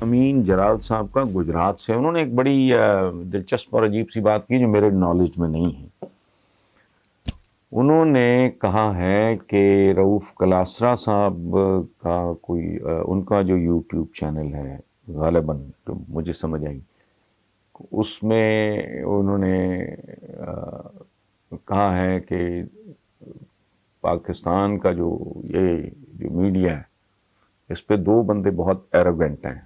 امین جلال صاحب کا گجرات سے، انہوں نے ایک بڑی دلچسپ اور عجیب سی بات کی جو میرے نالج میں نہیں ہے. انہوں نے کہا ہے کہ رؤوف کلاسرا صاحب کا کوئی ان کا جو یوٹیوب چینل ہے غالباً جو مجھے سمجھ آئی، اس میں انہوں نے کہا ہے کہ پاکستان کا جو میڈیا ہے اس پہ دو بندے بہت ایروگنٹ ہیں.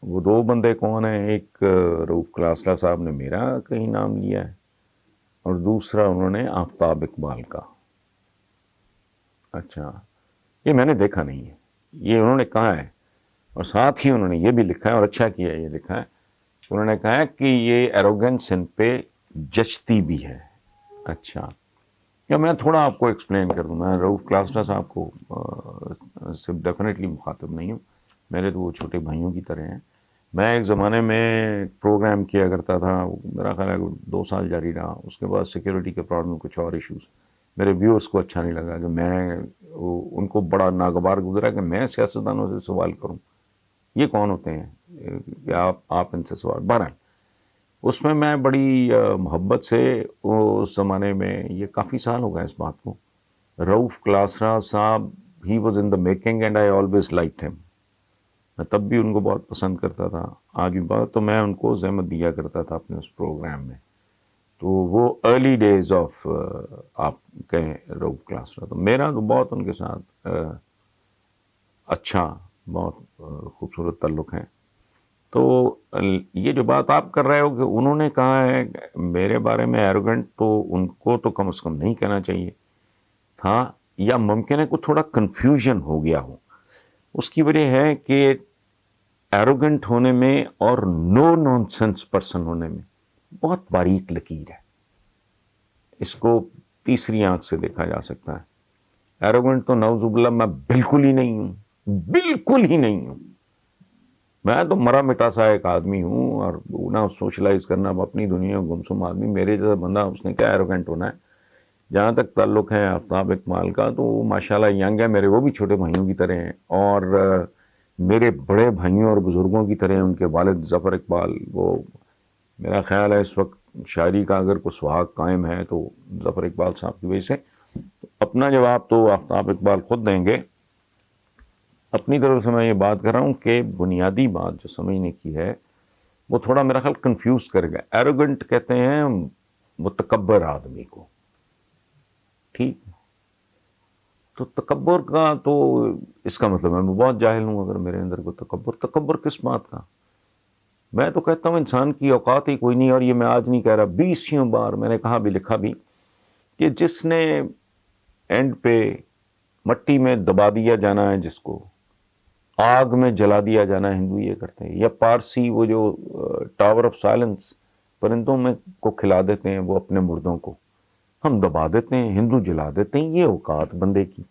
وہ دو بندے کون ہیں؟ ایک رؤوف کلاسرا صاحب نے میرا کہیں نام لیا ہے اور دوسرا انہوں نے آفتاب اقبال کا. اچھا، یہ میں نے دیکھا نہیں ہے، یہ انہوں نے کہا ہے، اور ساتھ ہی انہوں نے یہ بھی لکھا ہے اور اچھا کیا یہ لکھا ہے، انہوں نے کہا ہے کہ یہ ایروگنس ان پہ جچتی بھی ہے. اچھا، یا میں تھوڑا آپ کو ایکسپلین کر دوں. میں رؤوف کلاسرا صاحب کو سے ڈیفینیٹلی مخاطب نہیں ہوں، میرے تو وہ چھوٹے بھائیوں کی طرح ہیں. میں ایک زمانے میں پروگرام کیا کرتا تھا، میرا خیال ہے 2 سال جاری رہا. اس کے بعد سیکیورٹی کے پرابلم، کچھ اور ایشوز، میرے ویورز کو اچھا نہیں لگا کہ میں ان کو بڑا ناگوار گزرا کہ میں سیاستدانوں سے سوال کروں. یہ کون ہوتے ہیں کہ آپ ان سے سوال. بہرحال اس میں بڑی محبت سے اس زمانے میں، یہ کافی سال ہو گئے اس بات کو، رؤوف کلاسرا صاحب he was in the making and I always liked ہم. میں تب بھی ان کو بہت پسند کرتا تھا، آج بھی بہت، تو میں ان کو زحمت دیا کرتا تھا اپنے اس پروگرام میں. تو وہ ارلی ڈیز آف آپ کہیں رؤوف کلاسرا، تو میرا تو بہت ان کے ساتھ اچھا، بہت خوبصورت تعلق ہے. تو یہ جو بات آپ کر رہے ہو کہ انہوں نے کہا ہے میرے بارے میں ایروگنٹ، تو ان کو تو کم از کم نہیں کہنا چاہیے تھا، یا ممکن ہے کوئی تھوڑا کنفیوژن ہو گیا ہو. اس کی وجہ ہے کہ ایروگنٹ ہونے میں اور نو نان سینس پرسن ہونے میں بہت باریک لکیر ہے. اس کو تیسری آنکھ سے دیکھا جا سکتا ہے. ایروگنٹ تو نعوذ باللہ میں بالکل ہی نہیں ہوں، بالکل ہی نہیں ہوں. میں تو مرا مٹا سا ایک آدمی ہوں، اور نہ سوشلائز کرنا اپنی دنیا گمسم آدمی. میرے جیسا بندہ اس نے کیا ایروگنٹ ہونا ہے. جہاں تک تعلق ہے آفتاب اقبال کا، تو وہ ماشاءاللہ ینگ ہے میرے، وہ بھی چھوٹے بھائیوں کی طرح ہیں، اور میرے بڑے بھائیوں اور بزرگوں کی طرح. ان کے والد ظفر اقبال، وہ میرا خیال ہے اس وقت شاعری کا اگر کوئی سہاگ قائم ہے تو ظفر اقبال صاحب کی وجہ سے. اپنا جواب تو آفتاب اقبال خود دیں گے. اپنی طرف سے میں یہ بات کر رہا ہوں کہ بنیادی بات جو سمجھنے کی ہے وہ تھوڑا میرا خیال کنفیوز کرے گا. ایروگنٹ کہتے ہیں متکبر آدمی کو، ٹھیک. تو تکبر کا تو اس کا مطلب میں بہت جاہل ہوں اگر میرے اندر کوئی تکبر کس بات کا. میں تو کہتا ہوں انسان کی اوقات ہی کوئی نہیں. اور یہ میں آج نہیں کہہ رہا، 20 بار میں نے کہا بھی لکھا بھی کہ جس نے اینڈ پہ مٹی میں دبا دیا جانا ہے، جس کو آگ میں جلا دیا جانا ہے، ہندو یہ کرتے ہیں. یا پارسی وہ جو ٹاور آف سائلنس پرندوں میں کو کھلا دیتے ہیں وہ اپنے مردوں کو، ہم دبا دیتے ہیں، ہندو جلا دیتے ہیں. یہ اوقات بندے کی.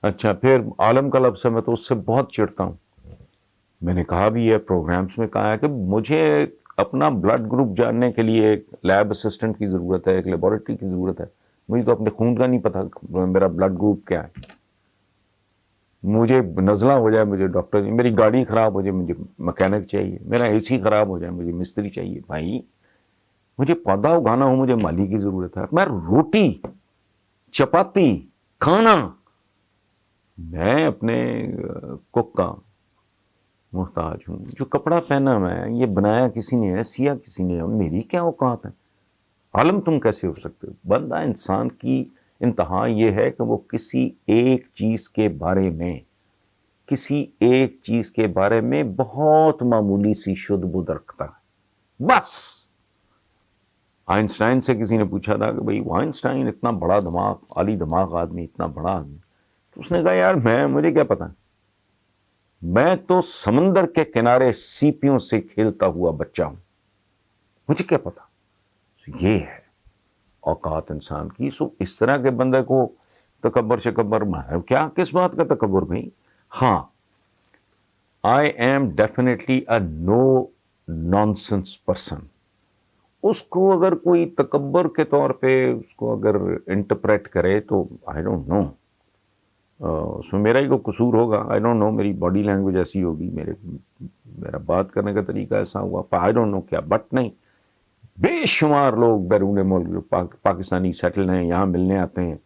اچھا، پھر عالم کا لفظ ہے، میں تو اس سے بہت چڑھتا ہوں. میں نے کہا بھی ہے پروگرامز میں، کہا ہے کہ مجھے اپنا بلڈ گروپ جاننے کے لیے ایک لیب اسسٹنٹ کی ضرورت ہے، ایک لیبارٹری کی ضرورت ہے. مجھے تو اپنے خون کا نہیں پتا میرا بلڈ گروپ کیا ہے. مجھے نزلہ ہو جائے مجھے ڈاکٹر، میری گاڑی خراب ہو جائے مجھے مکینک چاہیے، میرا اے سی خراب ہو جائے مجھے مستری چاہیے. بھائی مجھے پودا اگانا ہو مجھے مالی کی ضرورت ہے. میں روٹی چپاتی کھانا میں اپنے کک کا محتاج ہوں. جو کپڑا پہنا میں یہ بنایا کسی نے ہے، سیا کسی نے ہے، میری کیا اوقات ہے. عالم تم کیسے ہو سکتے ہو؟ بندہ انسان کی انتہا یہ ہے کہ وہ کسی ایک چیز کے بارے میں بہت معمولی سی شد بدھ رکھتا ہے، بس. آئنسٹائن سے کسی نے پوچھا تھا کہ بھئی آئنسٹائن اتنا بڑا دماغ، عالی دماغ آدمی، اتنا بڑا آدمی، تو اس نے کہا یار مجھے کیا پتا، میں تو سمندر کے کنارے سیپیوں سے کھیلتا ہوا بچہ ہوں، مجھے کیا پتا. یہ ہے اوقات انسان کی. سو اس طرح کے بندے کو تکبر شکبر کیا، کس بات کا تکبر بھائی. ہاں، I am definitely a no nonsense person. اس کو اگر کوئی تکبر کے طور پہ اس کو اگر انٹرپریٹ کرے تو آئی ڈونٹ نو. اس میں میرا ہی کوئی قصور ہوگا, آئی ڈونٹ نو, میری باڈی لینگویج ایسی ہوگی, میرا بات کرنے کا طریقہ ایسا ہوا, آئی ڈونٹ نو کیا, بٹ نہیں, بے شمار لوگ بیرون ملک جو پاکستانی سیٹل ہیں یہاں ملنے آتے ہیں,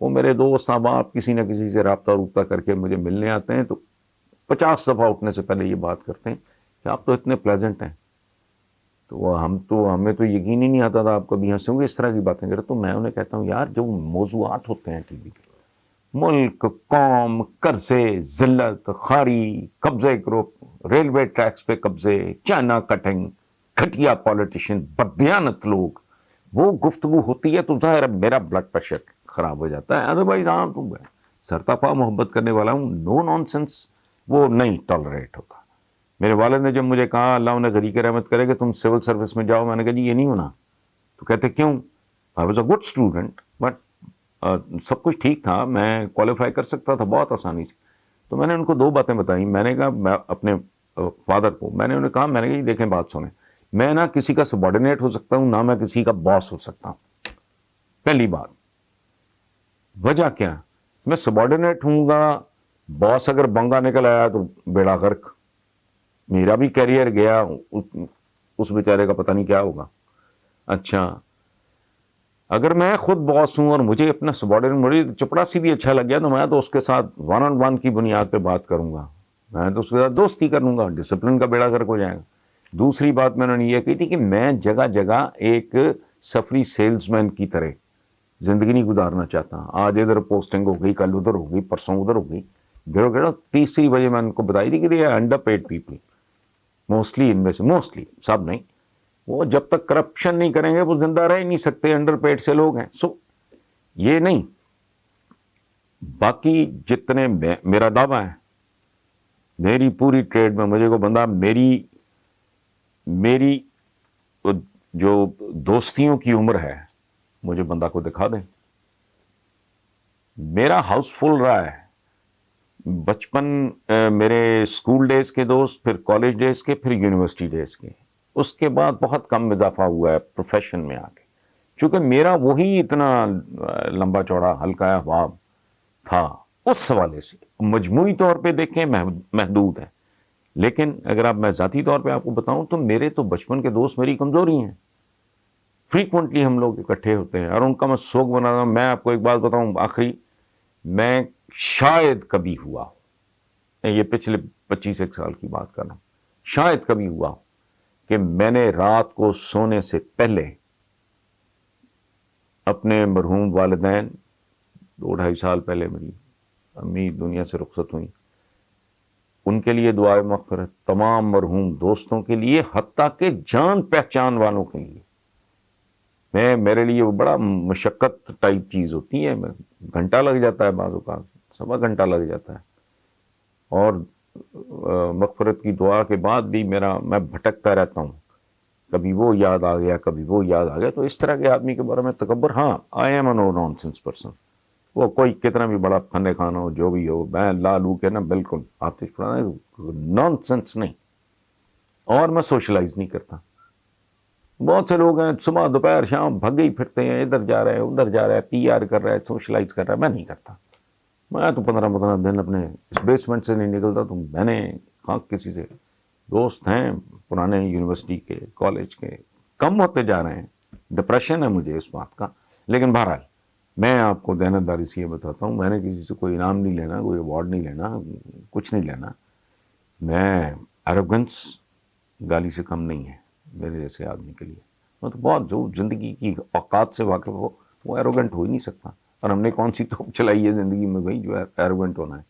وہ میرے دوست احباب کسی نہ کسی سے رابطہ کر کے مجھے ملنے آتے ہیں, تو 50 دفعہ اٹھنے سے پہلے یہ بات کرتے ہیں کہ آپ تو اتنے پلیزنٹ ہیں, تو ہمیں تو یقین ہی نہیں آتا تھا آپ کبھی ہنسیں گے اس طرح کی باتیں کریں. تو میں انہیں کہتا ہوں یار جو موضوعات ہوتے ہیں ٹی وی پہ, ملک, قوم, قرضے, ذلت, خواری, قبضے گروپ, ریلوے ٹریکس پہ قبضے, چائنا کٹنگ, گھٹیا پالیٹیشین, بدیانت لوگ, وہ گفتگو ہوتی ہے تو ظاہر ہے میرا بلڈ پریشر خراب ہو جاتا ہے. ادروائز ہاں تو سرتاپا محبت کرنے والا ہوں, نو نان سینس وہ نہیں ٹالریٹ ہوتا. میرے والد نے جب مجھے کہا اللہ انہیں غریق رحمت کرے کہ تم سول سروس میں جاؤ, میں نے کہا جی یہ نہیں ہونا. تو کہتے کیوں؟ I was a good student, but سب کچھ ٹھیک تھا, میں کوالیفائی کر سکتا تھا بہت آسانی سے. تو میں نے ان کو 2 باتیں بتائیں. میں نے کہا میں اپنے فادر کو میں نے انہیں کہا, میں نے کہا جی دیکھیں بات سنیں, میں نہ کسی کا سبارڈینیٹ ہو سکتا ہوں, نہ میں کسی کا باس ہو سکتا ہوں. پہلی بات, وجہ کیا؟ میں سبارڈینیٹ ہوں گا, باس اگر بنگا نکل آیا تو بیڑا غرق, میرا بھی کیریئر گیا, اس بیچارے کا پتہ نہیں کیا ہوگا. اچھا اگر میں خود باس ہوں اور مجھے اپنا سبارڈینیٹ, مجھے چپڑاسی بھی اچھا لگ گیا تو میں تو اس کے ساتھ 1-on-1 کی بنیاد پہ بات کروں گا, میں تو اس کے ساتھ دوستی کر لوں گا, ڈسپلن کا بیڑا غرق ہو جائے گا. دوسری بات میں نے یہ کہی تھی کہ میں جگہ جگہ ایک سفری سیلز مین کی طرح زندگی نہیں گزارنا چاہتا. آج ادھر پوسٹنگ ہو گئی, کل ادھر ہو گئی, پرسوں ادھر ہو گئی, گھڑو. تیسری وجہ میں ان کو بتائی تھی کہ یہ انڈر پیڈ پیپل موسٹلی, ان میں سے موسٹلی, سب نہیں, وہ جب تک کرپشن نہیں کریں گے وہ زندہ رہ ہی نہیں سکتے, انڈر پیڈ سے لوگ ہیں. سو یہ نہیں, باقی جتنے میرا دعویٰ ہے, میری پوری ٹریڈ میں مجھے کو بندہ میری جو دوستیوں کی عمر ہے مجھے بندہ کو دکھا دیں. میرا ہاؤس فل رہا ہے, بچپن میرے اسکول ڈیز کے دوست, پھر کالج ڈیز کے, پھر یونیورسٹی ڈیز کے, اس کے بعد بہت کم اضافہ ہوا ہے پروفیشن میں آ کے, چونکہ میرا وہی اتنا لمبا چوڑا ہلکا احباب تھا. اس حوالے سے مجموعی طور پہ دیکھیں محدود ہیں, لیکن اگر آپ میں ذاتی طور پہ آپ کو بتاؤں تو میرے تو بچپن کے دوست میری کمزوری ہیں. فریکوینٹلی ہم لوگ اکٹھے ہوتے ہیں اور ان کا میں سوگ بناتا ہوں. میں آپ کو ایک بات بتاؤں آخری, میں شاید کبھی ہوا, یہ پچھلے 25 سال کی بات کر رہا ہوں, شاید کبھی ہوا کہ میں نے رات کو سونے سے پہلے اپنے مرحوم والدین, 2-2.5 سال پہلے میری امی دنیا سے رخصت ہوئی, ان کے لیے دعائے مغفرت, تمام مرحوم دوستوں کے لیے, حتیٰ کہ جان پہچان والوں کے لیے. میرے لیے وہ بڑا مشقت ٹائپ چیز ہوتی ہے, گھنٹہ لگ جاتا ہے, بعض اوقات 1.25 گھنٹہ لگ جاتا ہے, اور مغفرت کی دعا کے بعد بھی میں بھٹکتا رہتا ہوں, کبھی وہ یاد آ گیا, کبھی وہ یاد آ گیا. تو اس طرح کے آدمی کے بارے میں تکبر, ہاں I am a no nonsense person, وہ کوئی کتنا بھی بڑا فن خانہ ہو, جو بھی ہو, میں لالو کے نا بالکل آتش پڑھانا نان سینس نہیں. اور میں سوشلائز نہیں کرتا. بہت سے لوگ ہیں صبح دوپہر شام بھگے ہی پھرتے ہیں, ادھر جا رہے ہیں ادھر جا رہے ہیں, پی آر کر رہے ہیں, سوشلائز کر رہا ہے. میں نہیں کرتا. میں تو 15 دن اپنے اس بیسمنٹ سے نہیں نکلتا. تو میں نے کسی سے دوست ہیں پرانے یونیورسٹی کے, کالج کے, کم ہوتے جا رہے ہیں. ڈپریشن ہے مجھے اس بات کا, لیکن بہرحال میں آپ کو دیانتداری سے یہ بتاتا ہوں, میں نے کسی سے کوئی انعام نہیں لینا, کوئی ایوارڈ نہیں لینا, کچھ نہیں لینا. میں ایروگنس گالی سے کم نہیں ہے میرے جیسے آدمی کے لیے. میں تو بہت, جو زندگی کی اوقات سے واقف ہو وہ ایروگنٹ ہو ہی نہیں سکتا. اور ہم نے کون سی توپ چلائی ہے زندگی میں بھائی جو ایروگنٹ ہونا ہے.